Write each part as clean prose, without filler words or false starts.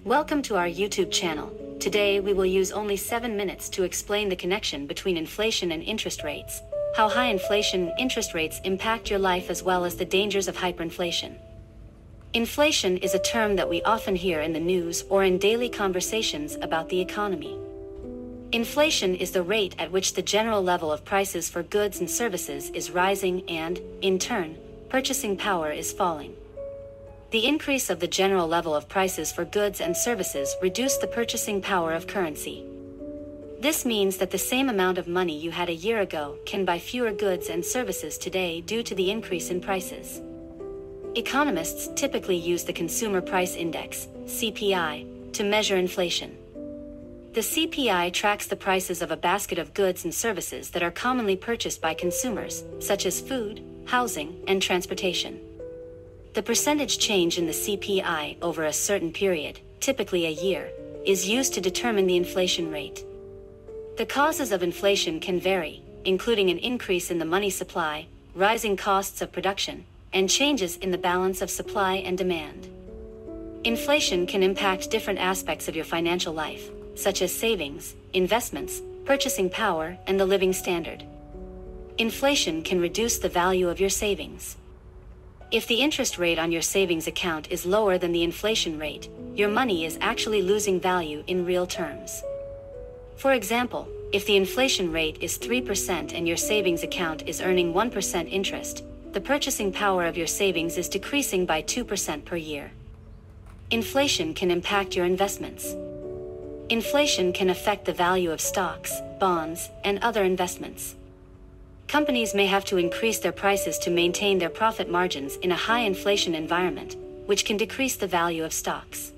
Welcome to our YouTube channel. Today we will use only 7 minutes to explain the connection between inflation and interest rates, how high inflation and interest rates impact your life as well as the dangers of hyperinflation. Inflation is a term that we often hear in the news or in daily conversations about the economy. Inflation is the rate at which the general level of prices for goods and services is rising and, in turn, purchasing power is falling. The increase of the general level of prices for goods and services reduce the purchasing power of currency. This means that the same amount of money you had a year ago can buy fewer goods and services today due to the increase in prices. Economists typically use the Consumer Price Index, CPI, to measure inflation. The CPI tracks the prices of a basket of goods and services that are commonly purchased by consumers, such as food, housing, and transportation. The percentage change in the CPI over a certain period, typically a year, is used to determine the inflation rate. The causes of inflation can vary, including an increase in the money supply, rising costs of production, and changes in the balance of supply and demand. Inflation can impact different aspects of your financial life, such as savings, investments, purchasing power, and the living standard. Inflation can reduce the value of your savings. If the interest rate on your savings account is lower than the inflation rate, your money is actually losing value in real terms. For example, if the inflation rate is 3% and your savings account is earning 1% interest, the purchasing power of your savings is decreasing by 2% per year. Inflation can impact your investments. Inflation can affect the value of stocks, bonds, and other investments. Companies may have to increase their prices to maintain their profit margins in a high inflation environment, which can decrease the value of stocks.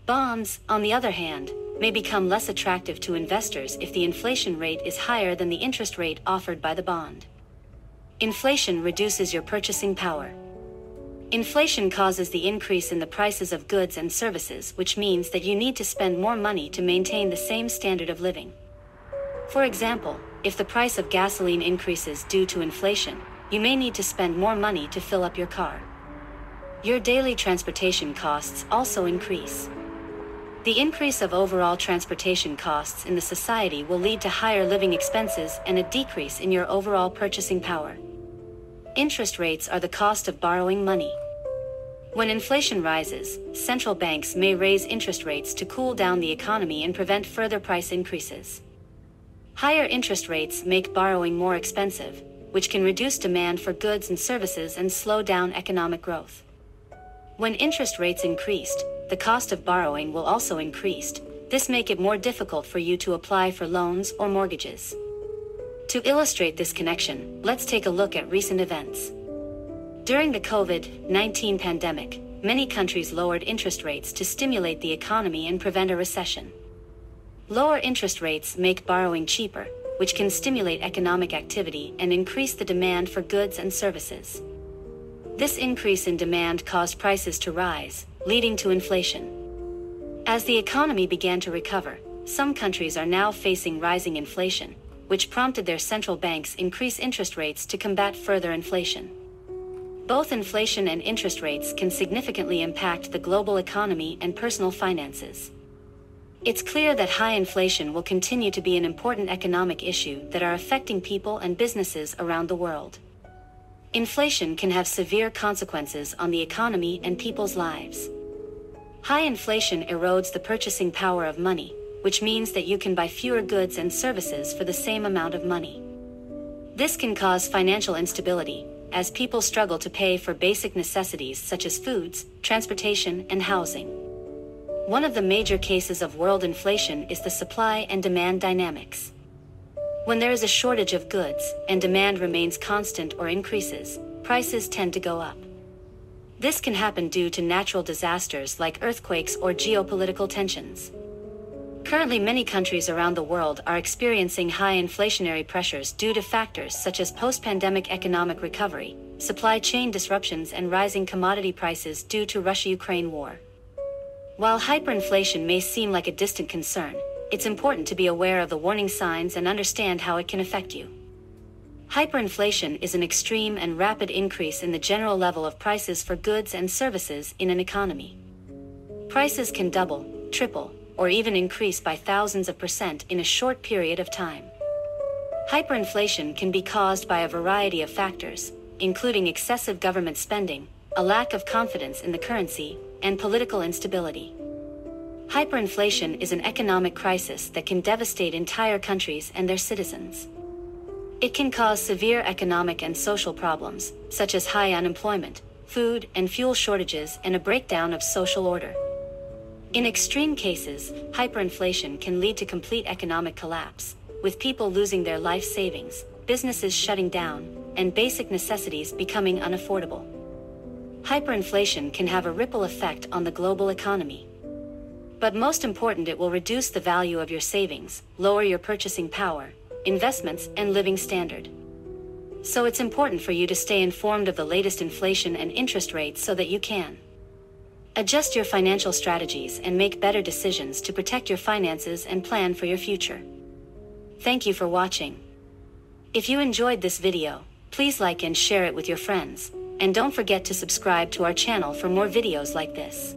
Bonds, on the other hand, may become less attractive to investors if the inflation rate is higher than the interest rate offered by the bond. Inflation reduces your purchasing power. Inflation causes the increase in the prices of goods and services, which means that you need to spend more money to maintain the same standard of living. For example, if the price of gasoline increases due to inflation, you may need to spend more money to fill up your car. Your daily transportation costs also increase. The increase of overall transportation costs in the society will lead to higher living expenses and a decrease in your overall purchasing power. Interest rates are the cost of borrowing money. When inflation rises, central banks may raise interest rates to cool down the economy and prevent further price increases. Higher interest rates make borrowing more expensive, which can reduce demand for goods and services and slow down economic growth. When interest rates increased, the cost of borrowing will also increase. This makes it more difficult for you to apply for loans or mortgages. To illustrate this connection, let's take a look at recent events. During the COVID-19 pandemic, many countries lowered interest rates to stimulate the economy and prevent a recession. Lower interest rates make borrowing cheaper, which can stimulate economic activity and increase the demand for goods and services. This increase in demand caused prices to rise, leading to inflation. As the economy began to recover, some countries are now facing rising inflation, which prompted their central banks increase interest rates to combat further inflation. Both inflation and interest rates can significantly impact the global economy and personal finances. It's clear that high inflation will continue to be an important economic issue that are affecting people and businesses around the world. Inflation can have severe consequences on the economy and people's lives. High inflation erodes the purchasing power of money, which means that you can buy fewer goods and services for the same amount of money. This can cause financial instability, as people struggle to pay for basic necessities such as foods, transportation, and housing. One of the major cases of world inflation is the supply and demand dynamics. When there is a shortage of goods and demand remains constant or increases, prices tend to go up. This can happen due to natural disasters like earthquakes or geopolitical tensions. Currently, many countries around the world are experiencing high inflationary pressures due to factors such as post-pandemic economic recovery, supply chain disruptions, and rising commodity prices due to Russia-Ukraine war. While hyperinflation may seem like a distant concern, it's important to be aware of the warning signs and understand how it can affect you. Hyperinflation is an extreme and rapid increase in the general level of prices for goods and services in an economy. Prices can double, triple, or even increase by thousands of percent in a short period of time. Hyperinflation can be caused by a variety of factors, including excessive government spending, a lack of confidence in the currency, and political instability. Hyperinflation is an economic crisis that can devastate entire countries and their citizens. It can cause severe economic and social problems, such as high unemployment, food and fuel shortages, and a breakdown of social order. In extreme cases, hyperinflation can lead to complete economic collapse, with people losing their life savings, businesses shutting down, and basic necessities becoming unaffordable. Hyperinflation can have a ripple effect on the global economy. But most important, it will reduce the value of your savings, lower your purchasing power, investments, and living standard. So it's important for you to stay informed of the latest inflation and interest rates so that you can adjust your financial strategies and make better decisions to protect your finances and plan for your future. Thank you for watching. If you enjoyed this video, please like and share it with your friends, and don't forget to subscribe to our channel for more videos like this.